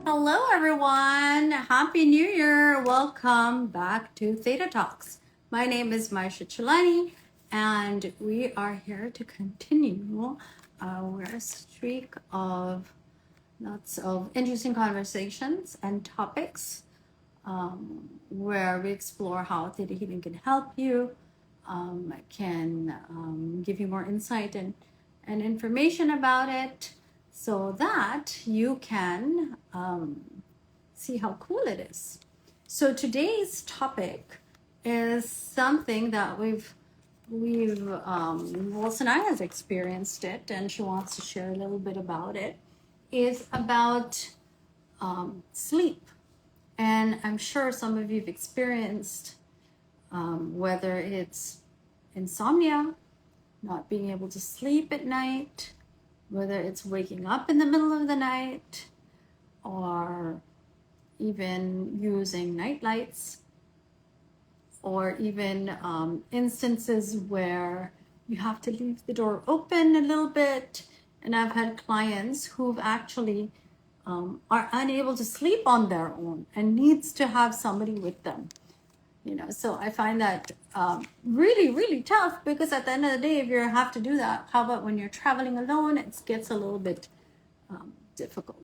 Hello, everyone. Happy New Year. Welcome back to Theta Talks. My name is 𝗧𝗵𝗲𝗀𝗀, and we are here to continue our streak of lots of interesting conversations and topics where we explore how theta healing can help you, can give you more insight and information about it so that you can see how cool it is. So today's topic is something that Wilson and I has experienced it, and she wants to share a little bit about it. Is about sleep, and I'm sure some of you've experienced whether it's insomnia, not being able to sleep at night, whether it's waking up in the middle of the night, or even using night lights, or even instances where you have to leave the door open a little bit. And I've had clients who've actually are unable to sleep on their own and needs to have somebody with them. So I find that really, really tough, because at the end of the day, if you have to do that, how about when you're traveling alone? It gets a little bit difficult.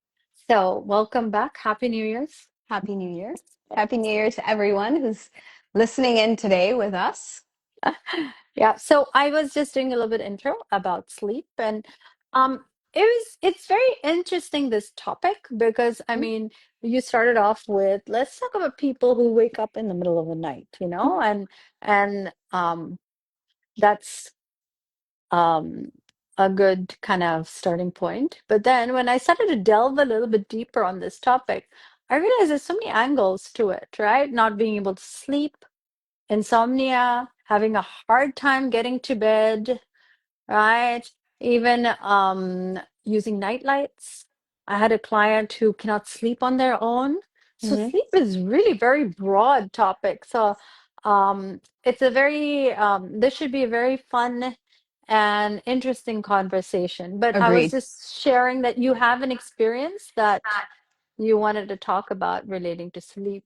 So welcome back. Happy New Year's. Happy New Year. Happy New Year to everyone who's listening in today with us. Yeah. So I was just doing a little bit intro about sleep, and it's very interesting, this topic, because I mean, you started off with, let's talk about people who wake up in the middle of the night, and that's a good kind of starting point. But then when I started to delve a little bit deeper on this topic, I realized there's so many angles to it, right? Not being able to sleep, insomnia, having a hard time getting to bed, right? Even using night lights. I had a client who cannot sleep on their own. So sleep is really very broad topic. So it's a very this should be a very fun and interesting conversation. But I was Agreed. just sharing that you have an experience that you wanted to talk about relating to sleep,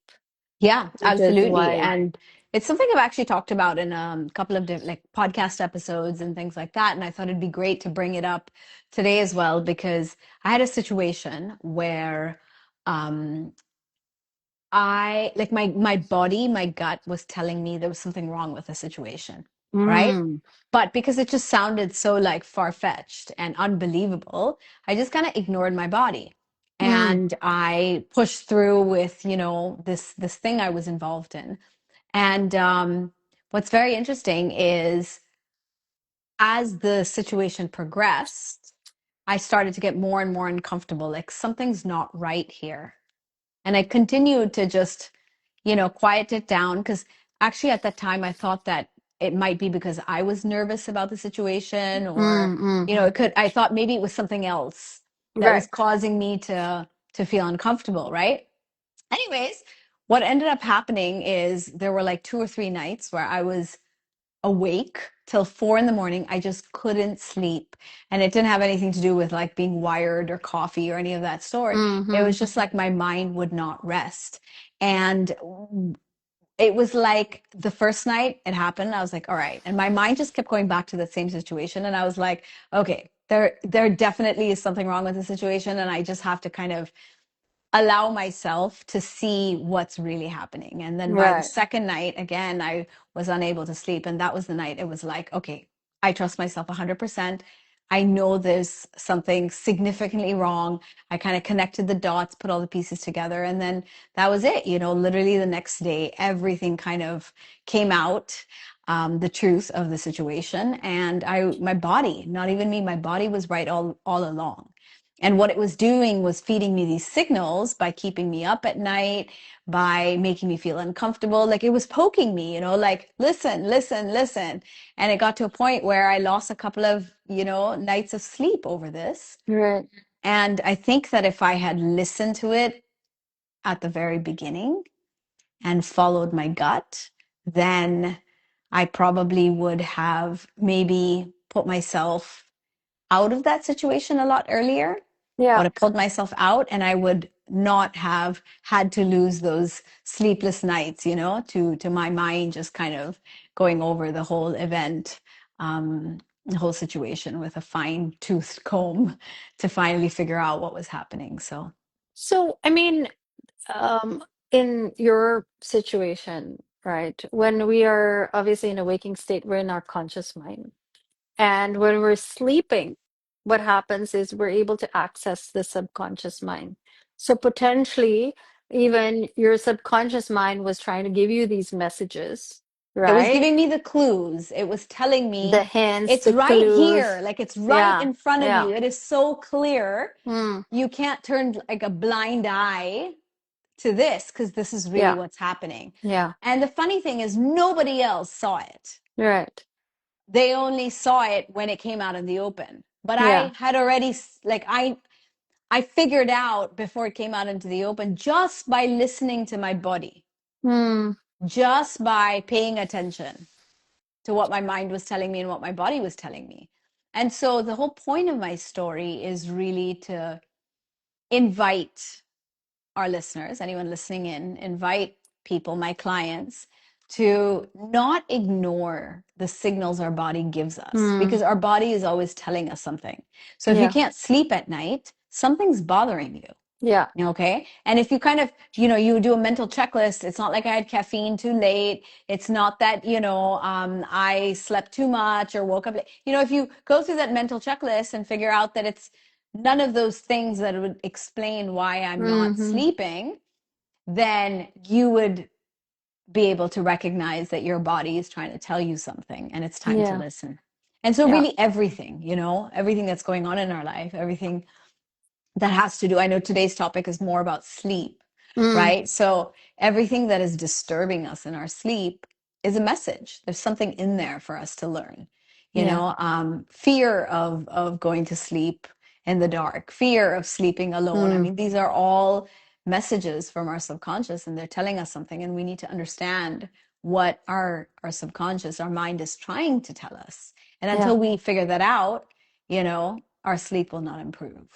Yeah, which is absolutely. why. And it's something I've actually talked about in a couple of like podcast episodes and things like that. And I thought it'd be great to bring it up today as well, because I had a situation where I like my body, my gut was telling me there was something wrong with the situation, right? But because it just sounded so like far-fetched and unbelievable, I just kind of ignored my body. And I pushed through with, this thing I was involved in. And what's very interesting is as the situation progressed, I started to get more and more uncomfortable, like something's not right here. And I continued to just, quiet it down, because actually at that time I thought that it might be because I was nervous about the situation, or, I thought maybe it was something else that was Right. causing me to feel uncomfortable, right? Anyways, what ended up happening is there were like 2 or 3 nights where I was awake till 4 in the morning. I just couldn't sleep. And it didn't have anything to do with like being wired or coffee or any of that sort. It was just like my mind would not rest. And it was like the first night it happened, I was like, all right. And my mind just kept going back to the same situation. And I was like, okay, there definitely is something wrong with the situation. And I just have to kind of allow myself to see what's really happening. And then by the Right. second night, again, I was unable to sleep. And that was the night it was like, okay, I trust myself 100%. I know there's something significantly wrong. I kind of connected the dots, put all the pieces together, and then that was it. Literally the next day, everything kind of came out, the truth of the situation. And my body, not even me, my body was right all along. And what it was doing was feeding me these signals by keeping me up at night, by making me feel uncomfortable. Like it was poking me, like, listen, listen, listen. And it got to a point where I lost a couple of, nights of sleep over this. Right. And I think that if I had listened to it at the very beginning and followed my gut, then I probably would have maybe put myself out of that situation a lot earlier. I Yeah. would have pulled myself out, and I would not have had to lose those sleepless nights, to my mind just kind of going over the whole event, the whole situation with a fine-toothed comb to finally figure out what was happening. So, So, I mean, um, in your situation, right, when we are obviously in a waking state, we're in our conscious mind. And when we're sleeping, what happens is we're able to access the subconscious mind. So potentially, even your subconscious mind was trying to give you these messages, it was right? giving me the clues. It was telling The me hints, it's the right here, clues. like it's right Yeah, in front of yeah, you. It is so clear. mm, You can't turn like a blind eye to this because this is really yeah, what's happening. yeah, And the funny thing is, nobody else saw it. right. They only saw it when it came out in the open. But Yeah, I had already, like, I figured out before it came out into the open just by listening to my body, mm, just by paying attention to what my mind was telling me and what my body was telling me. And so the whole point of my story is really to invite our listeners, anyone listening in, invite people, my clients, to not ignore the signals our body gives us mm, because our body is always telling us something. So if you yeah, can't sleep at night, something's bothering you. yeah, Okay. And if you kind of, you do a mental checklist, it's not like I had caffeine too late. It's not that, I slept too much or woke up late. If you go through that mental checklist and figure out that it's none of those things that would explain why I'm not mm-hmm, sleeping, then you would be able to recognize that your body is trying to tell you something and it's time to yeah, listen. And so yeah, really everything, everything that's going on in our life, everything that has to do, I know today's topic is more about sleep, mm, right? So everything that is disturbing us in our sleep is a message. There's something in there for us to learn. yeah, Fear of going to sleep in the dark, fear of sleeping alone. I mm, mean, these are all messages from our subconscious, and they're telling us something, and we need to understand what our subconscious, our mind is trying to tell us. And yeah. until we figure that out, our sleep will not improve.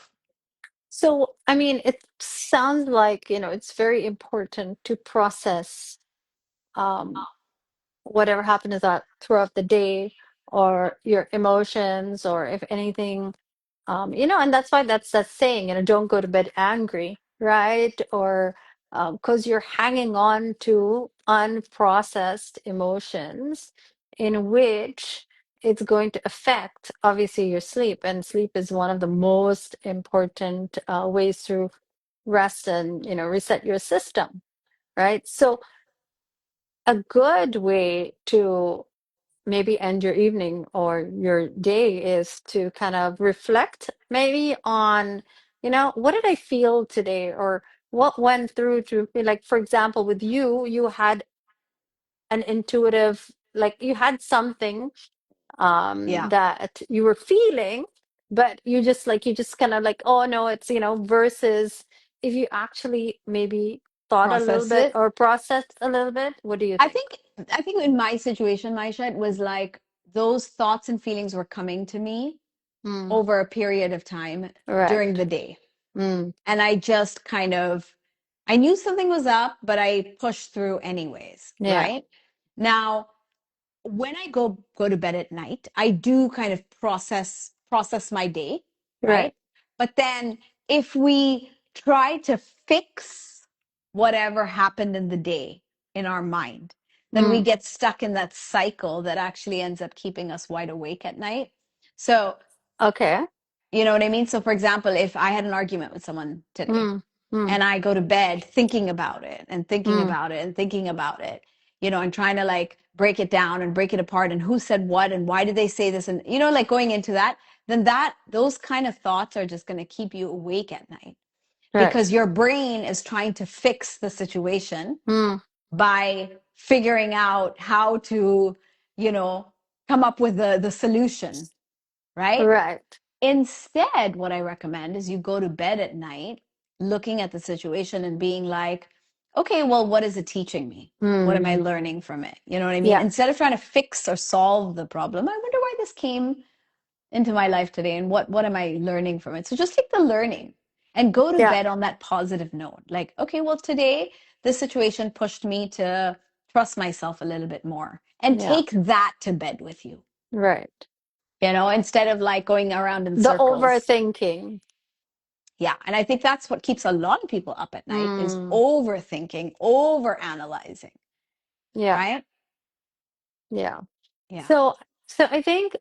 So, I mean, it sounds like, it's very important to process um, whatever happened to that throughout the day or your emotions or if anything, and that's why that's that saying, don't go to bed angry, right? Or because you're hanging on to unprocessed emotions in which it's going to affect obviously your sleep, and sleep is one of the most important ways to rest and reset your system, right? So a good way to maybe end your evening or your day is to kind of reflect maybe on, what did I feel today, or what went through to me. Like, for example, with you had an intuitive, like you had something Yeah. that you were feeling, but you just kind of like, oh no, it's, versus if you actually maybe thought a little Process bit it. or processed a little bit. What do you I think? think I think in my situation, Maisha, it was like those thoughts and feelings were coming to me Mm, over a period of time during right. the day. Mm, And I just kind of I knew something was up, but I pushed through anyways, yeah. right? Now, when I go to bed at night, I do kind of process my day, Right. right? But then if we try to fix whatever happened in the day in our mind, then we Mm, get stuck in that cycle that actually ends up keeping us wide awake at night. So, okay. you know what I mean? So, for example, if I had an argument with someone today Mm, mm, and I go to bed thinking about it and thinking mm, about it and thinking about it, and trying to like break it down and break it apart and who said what and why did they say this and, like going into that, then those kind of thoughts are just going to keep you awake at night right. because your brain is trying to fix the situation Mm, by figuring out how to, you know, come up with the solution, right? right. Instead, what I recommend is you go to bed at night looking at the situation and being like, okay, well, what is it teaching me? What am Mm, I learning from it? You know what I mean? yeah. Instead of trying to fix or solve the problem, I wonder why this came into my life today, and what am I learning from it? So just take the learning and go to Yeah. bed on that positive note. Like, okay, well, today this situation pushed me to trust myself a little bit more, and Yeah. take that to bed with you, Right. instead of like going around in The circles. overthinking. Yeah. And I think that's what keeps a lot of people up at night is Mm. overthinking, over analyzing, Yeah. right? Yeah. Yeah. So I think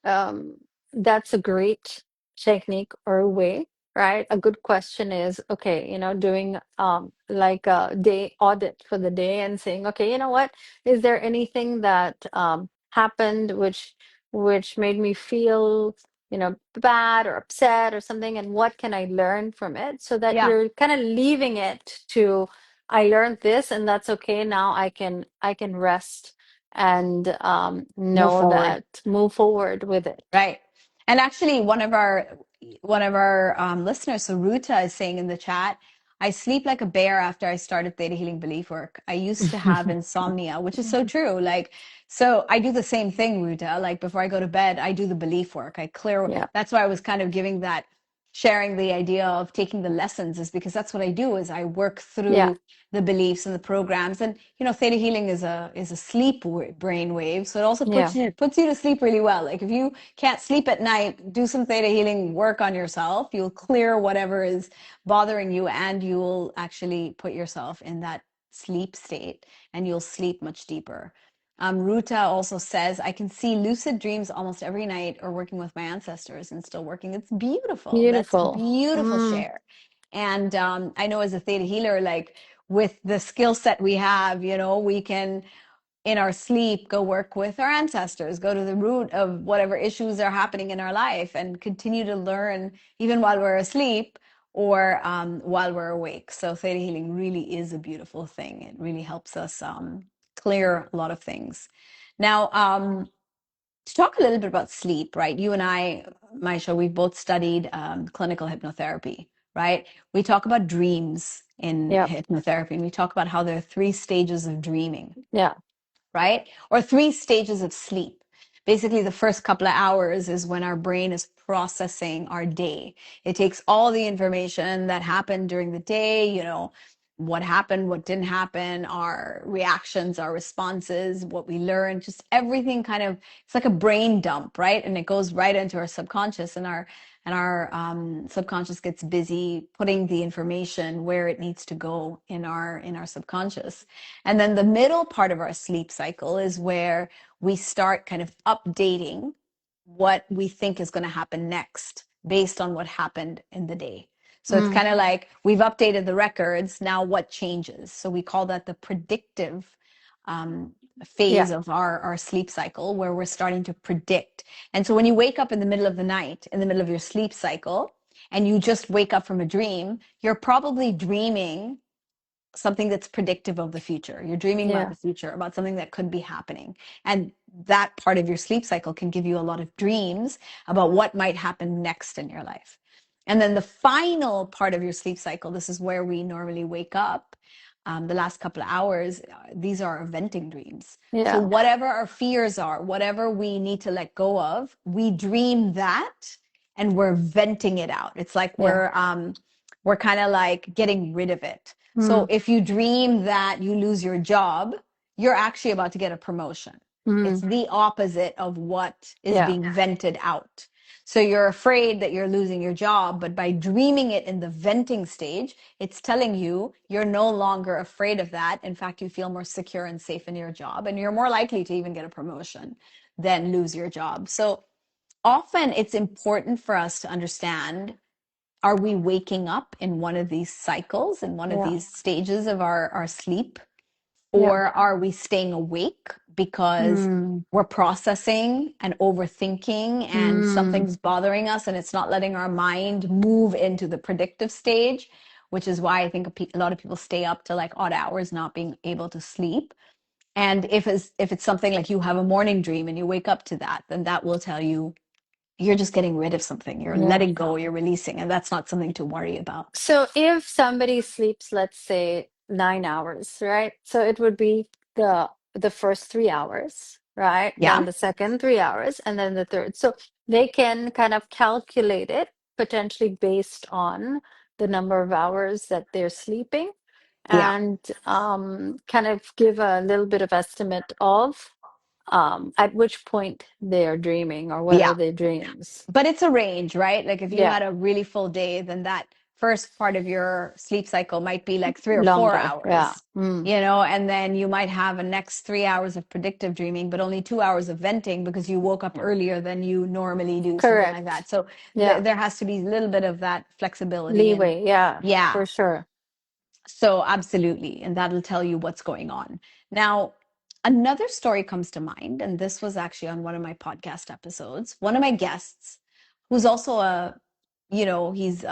um that's a great technique or a way, right? A good question is, okay, doing like a day audit for the day and saying, okay, you know what? Is there anything that happened which made me feel, bad or upset or something, and what can I learn from it? So that Yeah. you're kind of leaving it to, I learned this and that's okay. Now I can rest and Move know forward. that, move forward with it. Right. And actually, one of our listeners, so Ruta, is saying in the chat, I sleep like a bear after I started Theta Healing Belief work. I used to have insomnia, which is so true. Like, so I do the same thing, Ruta. Like before I go to bed, I do the belief work. I clear. Yeah, That's why I was kind of sharing the idea of taking the lessons, is because that's what I do, is I work yeah, through the beliefs and the programs. And theta healing is a sleep brain wave, so it also yeah, puts you to sleep really well. Like if you can't sleep at night, do some theta healing work on yourself. You'll clear whatever is bothering you, and you'll actually put yourself in that sleep state, and you'll sleep much deeper. Ruta also says, I can see lucid dreams almost every night, or working with my ancestors and still working. It's beautiful. That's beautiful. beautiful Mm, share. And I know as a theta healer, like with the skill set we have, we can in our sleep go work with our ancestors, go to the root of whatever issues are happening in our life, and continue to learn even while we're asleep, or while we're awake. So theta healing really is a beautiful thing. It really helps us clear a lot of things. Now, to talk a little bit about sleep, right? You and I, Maisha, we've both studied clinical hypnotherapy, right? We talk about dreams in yeah, hypnotherapy, and we talk about how there are 3 stages of dreaming, yeah, right? Or 3 stages of sleep. Basically, the first couple of hours is when our brain is processing our day. It takes all the information that happened during the day, what happened, what didn't happen, our reactions, our responses, what we learned, just everything kind of, it's like a brain dump, right? And it goes right into our subconscious, and our subconscious gets busy putting the information where it needs to go in our subconscious. And then the middle part of our sleep cycle is where we start kind of updating what we think is going to happen next based on what happened in the day. So it's mm, kind of like we've updated the records. Now what changes? So we call that the predictive um, yeah, phase of our sleep cycle, where we're starting to predict. And so when you wake up in the middle of the night, in the middle of your sleep cycle, and you just wake up from a dream, you're probably dreaming something that's predictive of the future. You're dreaming about yeah, the future, about something that could be happening. And that part of your sleep cycle can give you a lot of dreams about what might happen next in your life. And then the final part of your sleep cycle, this is where we normally wake up. The last couple of hours, these are our venting dreams. So yeah, whatever our fears are, whatever we need to let go of, we dream that, and we're venting it out. It's like yeah, we're kind of like getting rid of it. So mm, if you dream that you lose your job, you're actually about to get a promotion. It's mm, the opposite of what is yeah, being vented out. So you're afraid that you're losing your job, but by dreaming it in the venting stage, it's telling you you're no longer afraid of that. In fact, you feel more secure and safe in your job, and you're more likely to even get a promotion than lose your job. So often it's important for us to understand, are we waking up in one of these cycles, in one of yeah, these stages of our sleep? yeah, Or are we staying awake because mm, we're processing and overthinking, and mm, something's bothering us, and it's not letting our mind move into the predictive stage, which is why I think a lot of people stay up to like odd hours, not being able to sleep. And if it's something like you have a morning dream and you wake up to that, then that will tell you you're just getting rid of something. You're yeah. letting go, you're releasing, and that's not something to worry about. So if somebody sleeps, let's say 9 hours, right? So it would be the first 3 hours. right? Yeah. Then the second 3 hours, and then the third. So they can kind of calculate it potentially based on the number of hours that they're sleeping, Yeah. and kind of give a little bit of estimate of at which point they are dreaming or what Yeah. are their dreams. But it's a range, right? Like if you Yeah, had a really full day, then that first part of your sleep cycle might be like 3 or 4 longer. Yeah. hours, and then you might have a next 3 hours of predictive dreaming, but only 2 hours of venting because you woke up earlier than you normally do, something like that. Correct. So Yeah. there has to be a little bit of that flexibility. And Leeway. Yeah, yeah, for sure. so absolutely. And that'll tell you what's going on. Now, another story comes to mind, and this was actually on one of my podcast episodes. One of my guests, who's also he's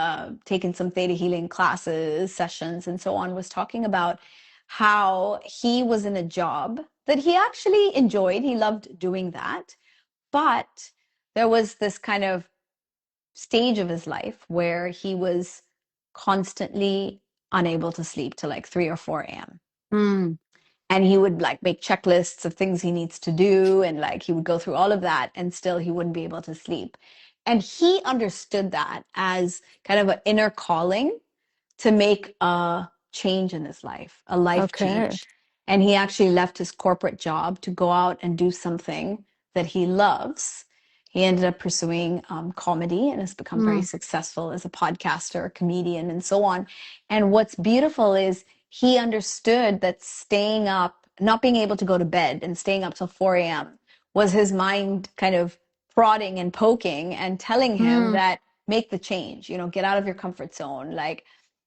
taken some theta healing classes, sessions, and so on, was talking about how he was in a job that he actually enjoyed. He loved doing that. But there was this kind of stage of his life where he was constantly unable to sleep till like 3 or 4 a.m. Mm. And he would like make checklists of things he needs to do, and like he would go through all of that, and still he wouldn't be able to sleep. And he understood that as kind of an inner calling to make a change in his life, a life Okay. change. And he actually left his corporate job to go out and do something that he loves. He ended up pursuing comedy and has become very Mm. successful as a podcaster, a comedian, and so on. And what's beautiful is he understood that staying up, not being able to go to bed and staying up till 4 a.m. was his mind kind of prodding and poking and telling him Mm. that make the change, get out of your comfort zone. Like,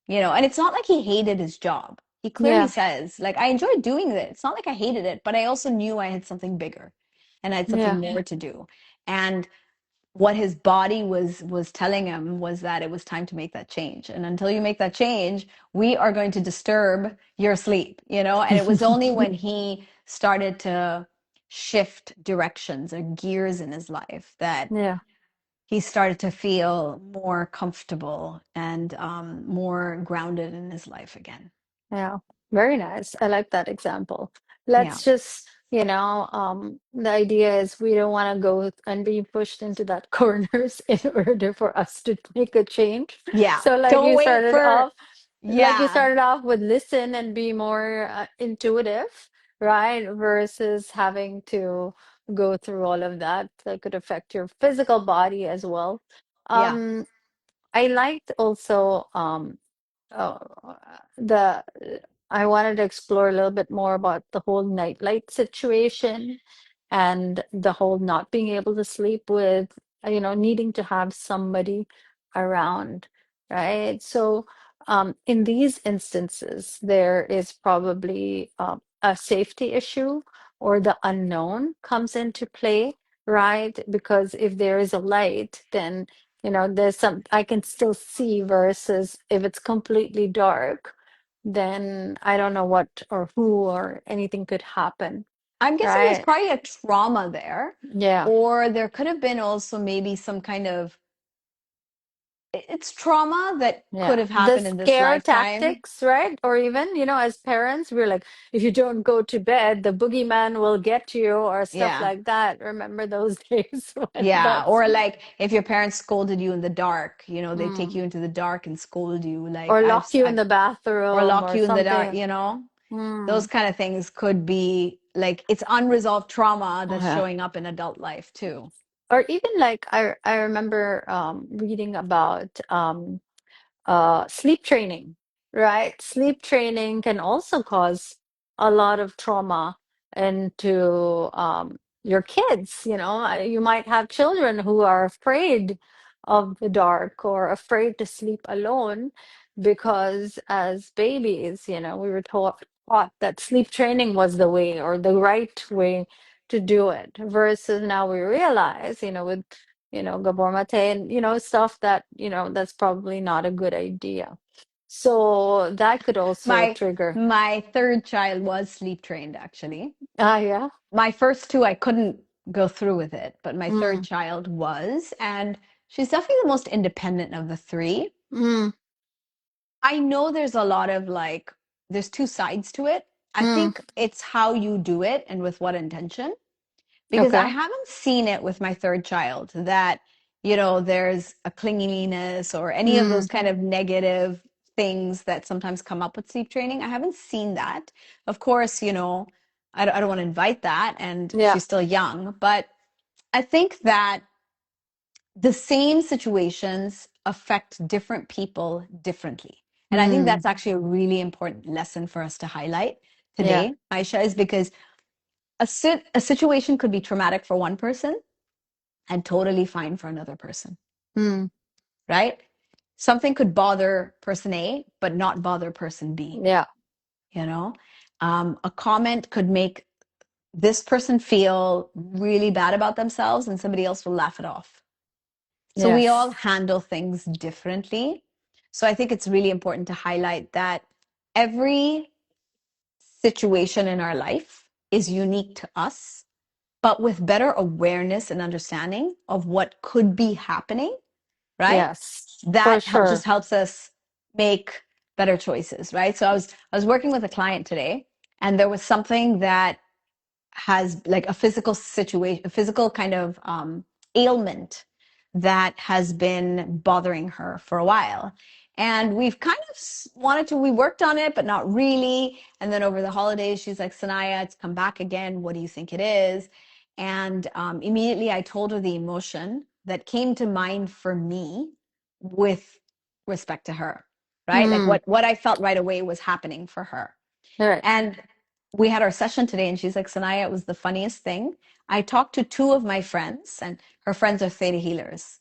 and it's not like he hated his job. He clearly Yeah. says, like, I enjoyed doing it. It's not like I hated it, but I also knew I had something bigger and I had something Yeah. more to do. And what his body was telling him was that it was time to make that change. And until you make that change, we are going to disturb your sleep, And it was only when he started to shift directions or gears in his life that Yeah. he started to feel more comfortable and more grounded in his life again. Yeah. Very nice. I like that example. Yeah. Let's just, the idea is we don't want to go and be pushed into that corners in order for us to make a change. Yeah. So Don't wait for, like you yeah. started off with listen and be more intuitive, right? Versus having to go through all of that that could affect your physical body as well. Yeah. Um, I liked also uh, the I wanted to explore a little bit more about the whole nightlight situation and the whole not being able to sleep with, needing to have somebody around, right? So, in these instances, there is probably a safety issue or the unknown comes into play, right? Because if there is a light, then there's some I can still see versus if it's completely dark, then I don't know what or who or anything could happen, I'm guessing there's right? probably a trauma there, Yeah. or there could have been also maybe some kind of, it's trauma that could Yeah. have The happened in this scare lifetime. tactics, right? Or even, as parents, we're like, if you don't go to bed, the boogeyman will get you or stuff Yeah. like that. Remember those days when Yeah. that's Or like if your parents scolded you in the dark, they take mm. you into the dark and scold you. Like Or lock you in the or bathroom lock or you in the dark, something. those Mm. kind of things could be like it's unresolved trauma Oh, that's yeah. showing up in adult life too. Or even like I remember reading about sleep training, right? Sleep training can also cause a lot of trauma into your kids. You might have children who are afraid of the dark or afraid to sleep alone because as babies, we were taught that sleep training was the way or the right way to do it versus now we realize, with 𝗬𝗵𝗁 and stuff that that's probably not a good idea. So that could also My trigger. my third child was sleep trained actually. Yeah. My first two I couldn't go through with it, but my third Mm, child was, and she's definitely the most independent of the three. mm, I know there's a lot of like there's two sides to it. I mm, think it's how you do it and with what intention. because I Okay. haven't seen it with my third child that, there's a clinginess or any of those kind of negative things that sometimes come up with sleep training. I haven't seen that. Of course, I don't want to invite that, and Yeah. she's still young, but I think that the same situations affect different people differently. And I think that's actually a really important lesson for us to highlight Yeah. today, Aisha, is because a situation could be traumatic for one person and totally fine for another person, Mm. right? Something could bother person A, but not bother person B, Yeah. you know? A comment could make this person feel really bad about themselves and somebody else will laugh it off. So we all Yes. handle things differently. So I think it's really important to highlight that every situation in our life is unique to us, but with better awareness and understanding of what could be happening, right? Yes. For That just sure. helps us make better choices, right? So I was working with a client today, and there was something that has like a physical situation, a physical kind of ailment that has been bothering her for a while. And we've kind of we worked on it, but not really. And then over the holidays, she's like, Sanaya, it's come back again. What do you think it is? And immediately I told her the emotion that came to mind for me with respect to her, right? Like Mm. what I felt right away was happening for her. All right. And we had our session today, and she's like, Sanaya, it was the funniest thing. I talked to two of my friends, and her friends are theta healers.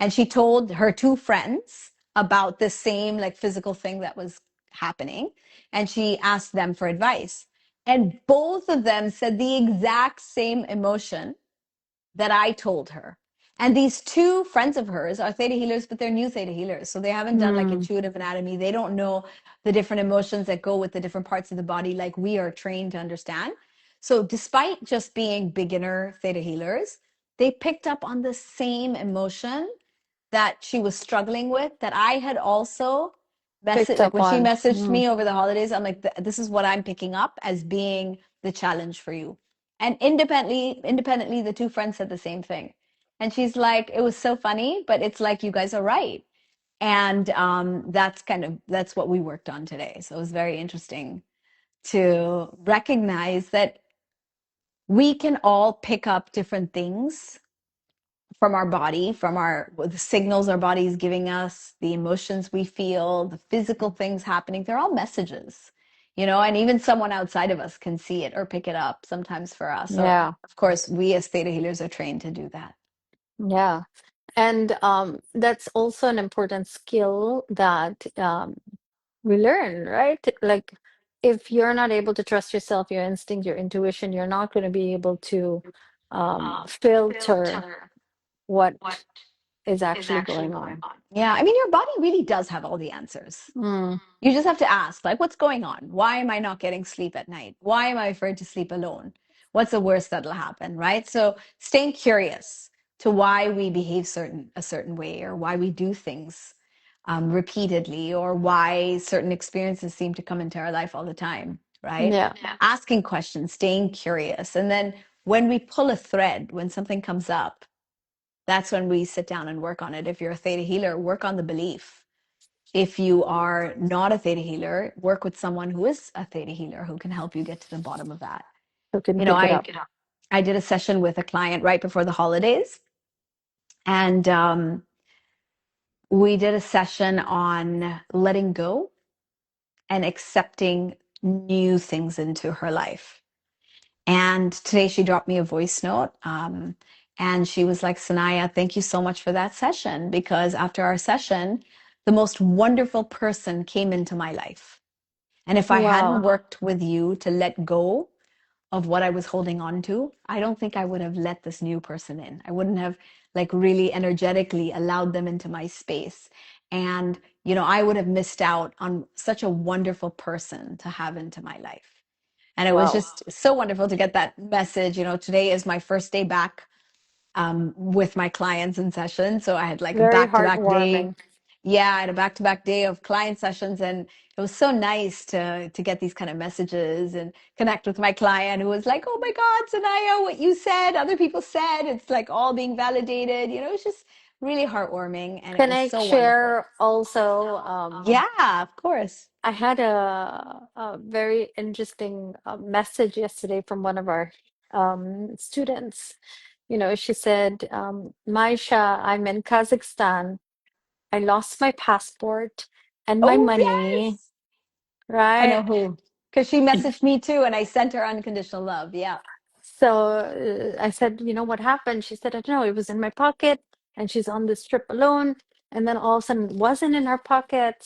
And she told her two friends about the same like physical thing that was happening. And she asked them for advice. And both of them said the exact same emotion that I told her. And these two friends of hers are theta healers, but they're new theta healers. So they haven't done like Mm. intuitive anatomy. They don't know the different emotions that go with the different parts of the body like we are trained to understand. So despite just being beginner theta healers, they picked up on the same emotion that she was struggling with that I had also Picked like up when she on. messaged me over the holidays, I'm like, this is what I'm picking up as being the challenge for you. And independently, the two friends said the same thing. And she's like, it was so funny, but it's like you guys are right. And that's what we worked on today. So it was very interesting to recognize that we can all pick up different things from our body, from the signals our body is giving us, the emotions we feel, the physical things happening. They're all messages, and even someone outside of us can see it or pick it up sometimes for us. So, Yeah. of course, we as theta healers are trained to do that. Yeah. And that's also an important skill that we learn, right? Like if you're not able to trust yourself, your instinct, your intuition, you're not going to be able to filter what is actually going on. Yeah, I mean, your body really does have all the answers. Mm. You just have to ask, like, what's going on? Why am I not getting sleep at night? Why am I afraid to sleep alone? What's the worst that'll happen, right? So staying curious to why we behave a certain way, or why we do things repeatedly, or why certain experiences seem to come into our life all the time, right? Yeah. Asking questions, staying curious. And then when we pull a thread, when something comes up, that's when we sit down and work on it. If you're a theta healer, work on the belief. If you are not a theta healer, work with someone who is a theta healer who can help you get to the bottom of that. Who can You know, pick it I up? I did a session with a client right before the holidays, and we did a session on letting go and accepting new things into her life. And today she dropped me a voice note. And she was like, Sanaya, thank you so much for that session, because after our session, the most wonderful person came into my life. And if I hadn't Wow. worked with you to let go of what I was holding on to, I don't think I would have let this new person in. I wouldn't have like really energetically allowed them into my space. And, I would have missed out on such a wonderful person to have into my life. And it was Wow. just so wonderful to get that message. Today is my first day back with my clients in session. So I had like a Very back-to-back day. heartwarming. Yeah, I had a back-to-back day of client sessions, and it was so nice to get these kind of messages and connect with my client who was like, "Oh my God, Sanaya, what you said, other people said, it's like all being validated." It's just really heartwarming, and it Can was I so wonderful. share also? Yeah, of course. I had a very interesting message yesterday from one of our students. She said, Maisha, I'm in Kazakhstan. I lost my passport and my Oh, money, yes. I right? know who. Because she messaged me too, and I sent her unconditional love. Yeah. So I said, what happened? She said, I don't know, it was in my pocket, and she's on this trip alone. And then all of a sudden it wasn't in her pocket.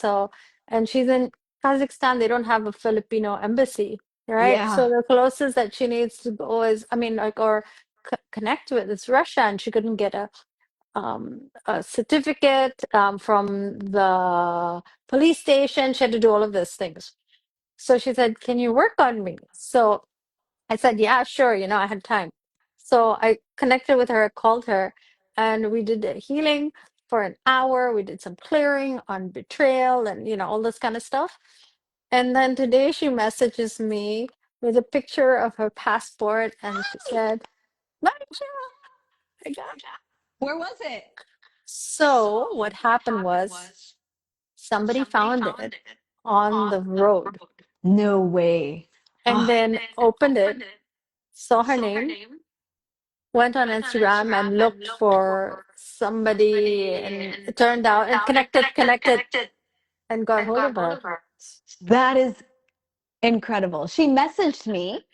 And she's in Kazakhstan, they don't have a Filipino embassy, right? So Yeah. the closest that she needs to go is, I mean, like, or connect with is Russia, and she couldn't get a certificate from the police station. She had to do all of those things. So she said, can you work on me? So I said, yeah, sure. I had time. So I connected with her, called her, and we did a healing for an hour. We did some clearing on betrayal and, all this kind of stuff. And then today she messages me with a picture of her passport, and she said, Manisha, I got it. Where was it? So what happened was somebody found it on the road No way. and Oh, then opened it, saw her name, went on Instagram and looked for somebody, and it turned out and connected and got hold of her. that is incredible. She messaged me.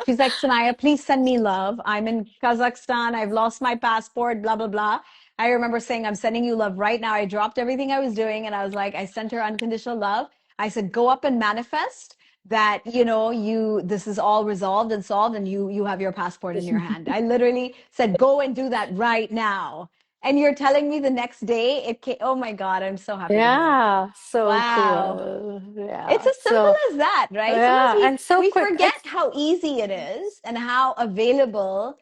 She's like, Sanaya, please send me love. I'm in Kazakhstan. I've lost my passport, blah, blah, blah. I remember saying, I'm sending you love right now. I dropped everything I was doing, and I was like, I sent her unconditional love. I said, go up and manifest that, this is all resolved and solved, and you have your passport in your hand. I literally said, go and do that right now. And you're telling me the next day it came. Oh my God, I'm so happy to hear. Yeah, so Wow. cool. It's Yeah. as simple So, as that, right? Sometimes yeah, we and so we quick. forget how easy it is and how available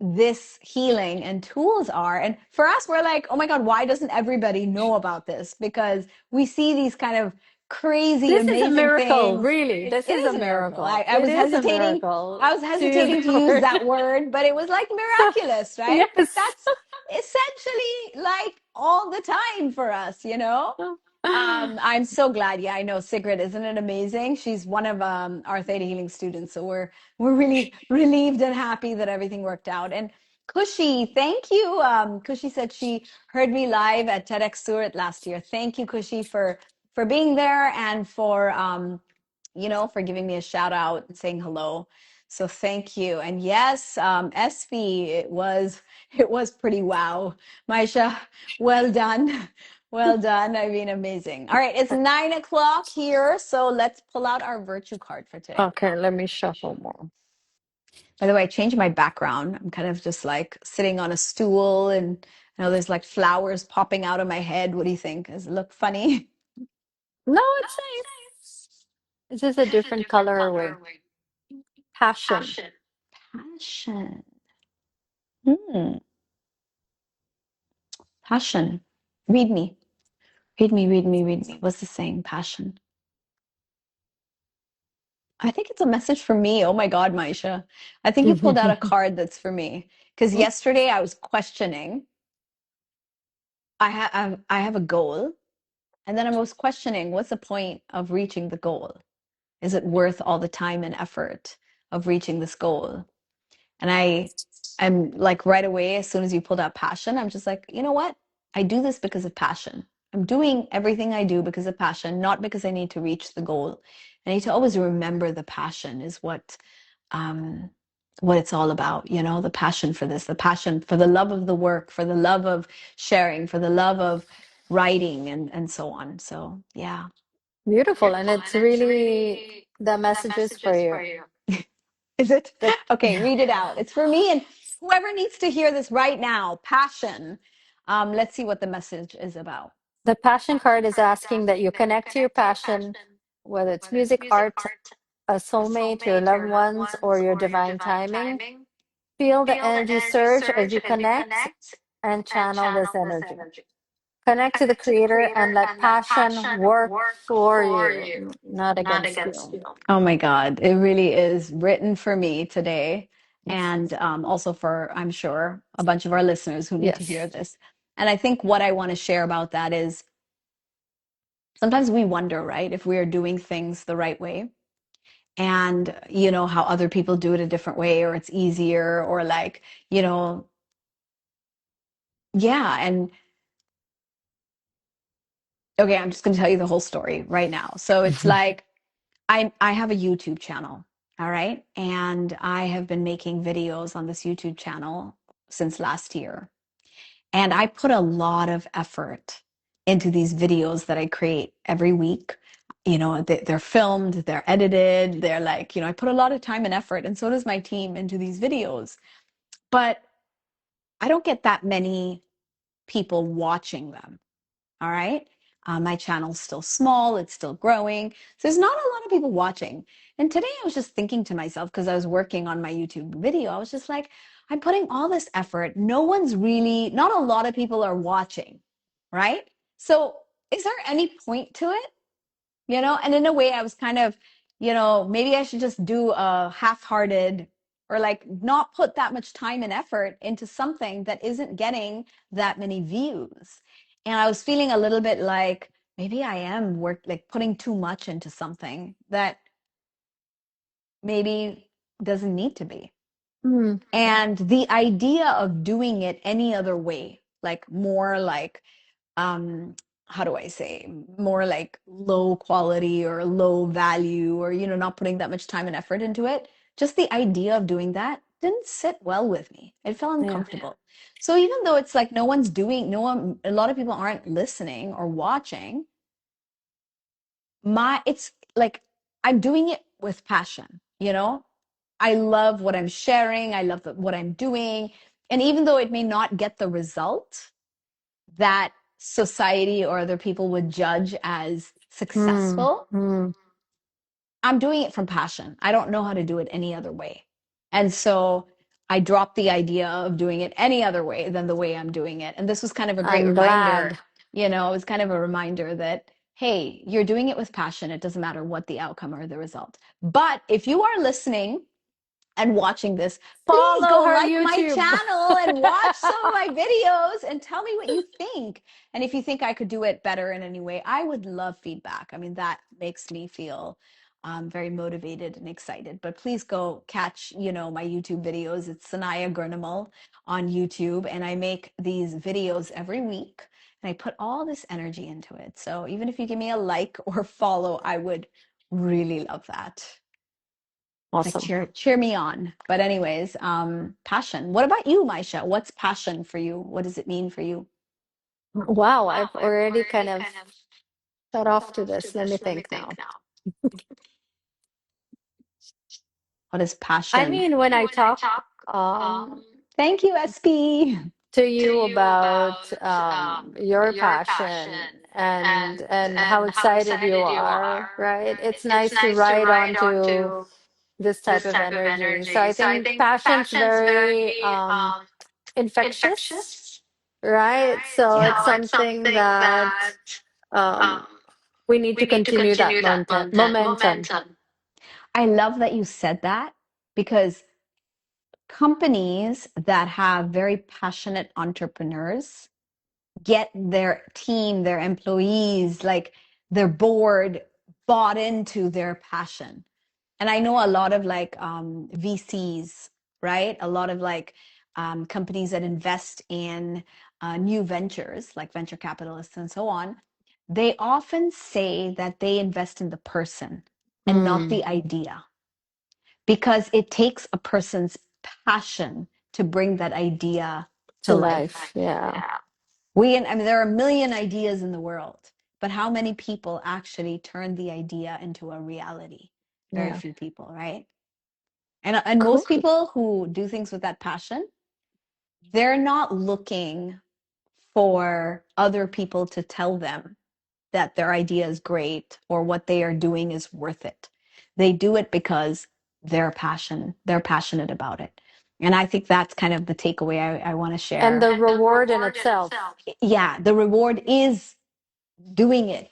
this healing and tools are. And for us, we're like, oh my God, why doesn't everybody know about this? Because we see these kind of crazy, This is a amazing miracle, things. really. This It is a is a miracle. I, miracle. I It was is a hesitating. miracle I was to use hesitating to the use word. that word, but it was like So, miraculous, right? Because yes. that's essentially like all the time for us. I'm so glad. Yeah, I know Sigrid, isn't it amazing? She's one of our Theta Healing students, so we're really relieved and happy that everything worked out. And kushy, thank you. Kushy said she heard me live at TEDx Surat last year. Thank you, kushy, for being there and for giving me a shout out and saying hello. So thank you. And yes, SV, it was pretty wow. Maisha, well done. Well done. I mean, amazing. All right, it's 9 o'clock here, so let's pull out our virtue card for today. Okay, let me shuffle more. By the way, I changed my background. I'm kind of just like sitting on a stool, and there's like flowers popping out of my head. What do you think? Does it look funny? No, it's nice. It's just a different color away. Passion. Passion. Hmm. Passion. Read me. Read me, read me, read me. What's the saying? Passion. I think it's a message for me. Oh my God, Maisha. I think you pulled out a card that's for me. Because yesterday I was questioning. I have a goal, and then I was questioning, what's the point of reaching the goal? Is it worth all the time and effort of reaching this goal? And I'm like right away, as soon as you pulled out passion, I'm just like, you know what? I do this because of passion. I'm doing everything I do because of passion, not because I need to reach the goal. I need to always remember the passion is um, what it's all about, the passion for this, the passion for the love of the work, for the love of sharing, for the love of writing and so on. So yeah. Beautiful. And it's really the messages for you. Is it? That Okay, read it out. It's for me and whoever needs to hear this right now. Passion. Let's see what the message is about. the passion card is asking that you connect to your passion, whether it's music, art, a soulmate, your loved ones, or your divine timing. Feel the energy surge as you connect and channel this energy. Connect to the creator and let passion work for you, not against you. Oh my God, it really is written for me today. Yes. And also for, I'm sure, a bunch of our listeners who need to hear Yes. this. And I think what I want to share about that is sometimes we wonder, right, if we are doing things the right way and, you know, how other people do it a different way or it's easier or like, you know, yeah. And okay, I'm just going to tell you the whole story right now. So it's like I have a YouTube channel, all right? And I have been making videos on this YouTube channel since last year. And I put a lot of effort into these videos that I create every week. You know, they're filmed, they're edited, they're like, you know, I put a lot of time and effort, and so does my team into these videos. But I don't get that many people watching them. All right. My channel's still small, it's still growing. So there's not a lot of people watching. And today I was just thinking to myself, because I was working on my YouTube video, I was just like, I'm putting all this effort. No one's really, not a lot of people are watching, right? So is there any point to it? You know, and in a way I was kind of, you know, maybe I should just do a half-hearted or like not put that much time and effort into something that isn't getting that many views. And I was feeling a little bit like maybe I am like putting too much into something that maybe doesn't need to be. Mm. And the idea of doing it any other way, like more like how do I say, more like low quality or low value or, you know, not putting that much time and effort into it. Just the idea of doing that didn't sit well with me. It felt Yeah. uncomfortable. So even though it's like no one's doing, no one, a lot of people aren't listening or watching, it's like I'm doing it with passion, you know? I love what I'm sharing. I love what I'm doing. And even though it may not get the result that society or other people would judge as Mm. successful, Mm. I'm doing it from passion. I don't know how to do it any other way. And so I dropped the idea of doing it any other way than the way I'm doing it. And this was kind of a great I'm reminder, glad. you know, it was kind of a reminder that, hey, you're doing it with passion. It doesn't matter what the outcome or the result. But if you are listening and watching this, please Follow go her like my YouTube. channel and watch some of my videos and tell me what you think. And if you think I could do it better in any way, I would love feedback. I mean, that makes me feel very motivated and excited. But please go catch, you know, my YouTube videos. It's 𝗧𝗵𝗲𝗀 on YouTube, and I make these videos every week. And I put all this energy into it. So even if you give me a like or follow, I would really love that. Like Awesome. cheer me on. But anyways, passion. What about you, Maisha? What's passion for you? What does it mean for you? Wow, I've already kind of got off to this. Let me think now. What is I passion? mean, when I talk um, Thank you, SB. to you about your passion and how excited you are, right? It's nice to ride on to this type of energy. So I think passion's very infectious, right? So it's Yeah. something that um, we need to continue that momentum. I love that you said that because companies that have very passionate entrepreneurs get their team, their employees, like their board bought into their passion. And I know a lot of like VCs, right? A lot of like companies that invest in new ventures, like venture capitalists and so on. They often say that they invest in the person and not Mm, the idea because it takes a person's passion to bring that idea to to life. life, yeah, I mean, there are a million ideas in the world, but how many people actually turn the idea into a reality? Very yeah. few people, right? And Cool. most people who do things with that passion, they're not looking for other people to tell them that their idea is great or what they are doing is worth it. They do it because they're passionate about it. And I think that's kind of the takeaway I want to share. And the reward in itself. Yeah, the reward is doing it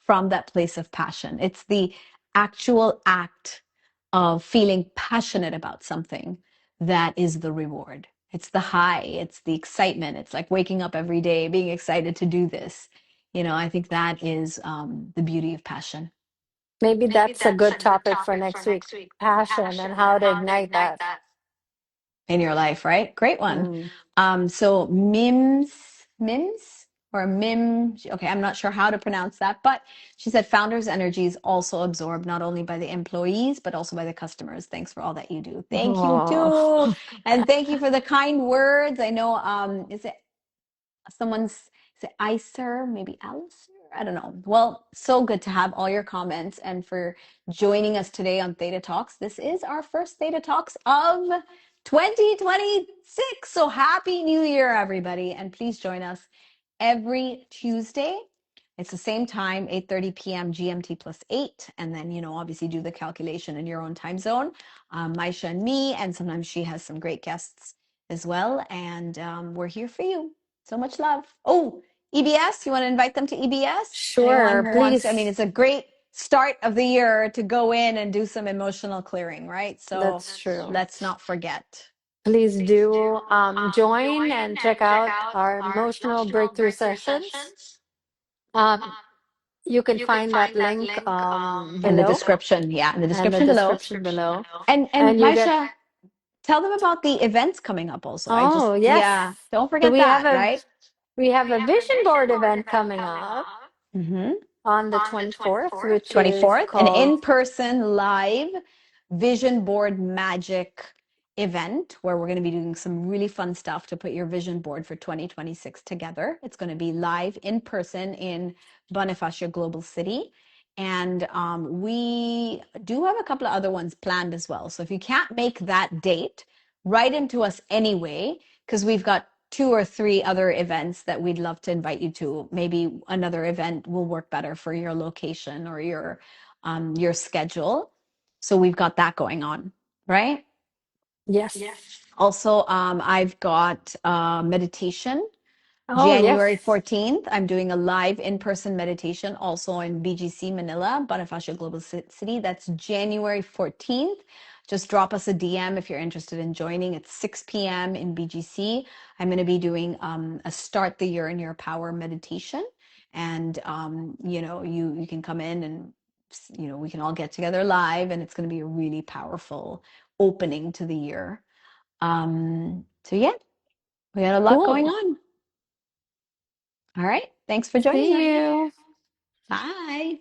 from that place of passion. It's the actual act of feeling passionate about something that is the reward. It's the high, it's the excitement. It's like waking up every day, being excited to do this. I think that is the beauty of passion. Maybe that's a good topic for next week. Passion and how to ignite that in your life, right? Great one. So 𝗵𝗵𝗁 or 𝗵, okay, I'm not sure how to pronounce that, but she said founders' energy is also absorbed not only by the employees, but also by the customers. Thanks for all that you do. Thank you too. And thank you for the kind words. I know, is it Icer, maybe Alice? I don't know. Well, so good to have all your comments and for joining us today on Theta Talks. This is our first Theta Talks of 2026. So happy New Year, everybody. And please join us every Tuesday. It's the same time, 8:30 p.m. GMT plus 8. And then, obviously do the calculation in your own time zone. Maisha and me, and sometimes she has some great guests as well. And we're here for you. So much love. Oh, EBS, you want to invite them to EBS? Sure, please. It's a great start of the year to go in and do some emotional clearing, right? So that's true. Let's not forget. Please do join and check out our emotional breakthrough sessions. You can find that link below. In the description, yeah, in the description below. And you Maisha, tell them about the events coming up also. Oh, yes. Yeah, don't forget that, right? We have a vision board event coming up on the 24th, which is an called in-person live vision board magic event where we're going to be doing some really fun stuff to put your vision board for 2026 together. It's going to be live in person in Bonifacio Global City. And we do have a couple of other ones planned as well. So if you can't make that date, write into us anyway, because we've got 2 or 3 other events that we'd love to invite you to. Maybe another event will work better for your location or your schedule. So we've got that going on, right? Yes. Also, I've got meditation. Oh, January yes. 14th, I'm doing a live in-person meditation also in BGC Manila, Bonifacio Global City. That's January 14th. Just drop us a DM if you're interested in joining. It's 6 p.m. in BGC. I'm going to be doing a start the year in your power meditation. And, you can come in and, we can all get together live, and it's going to be a really powerful opening to the year. So yeah, we got a lot going on. All right. Thanks for joining us. See you. Bye.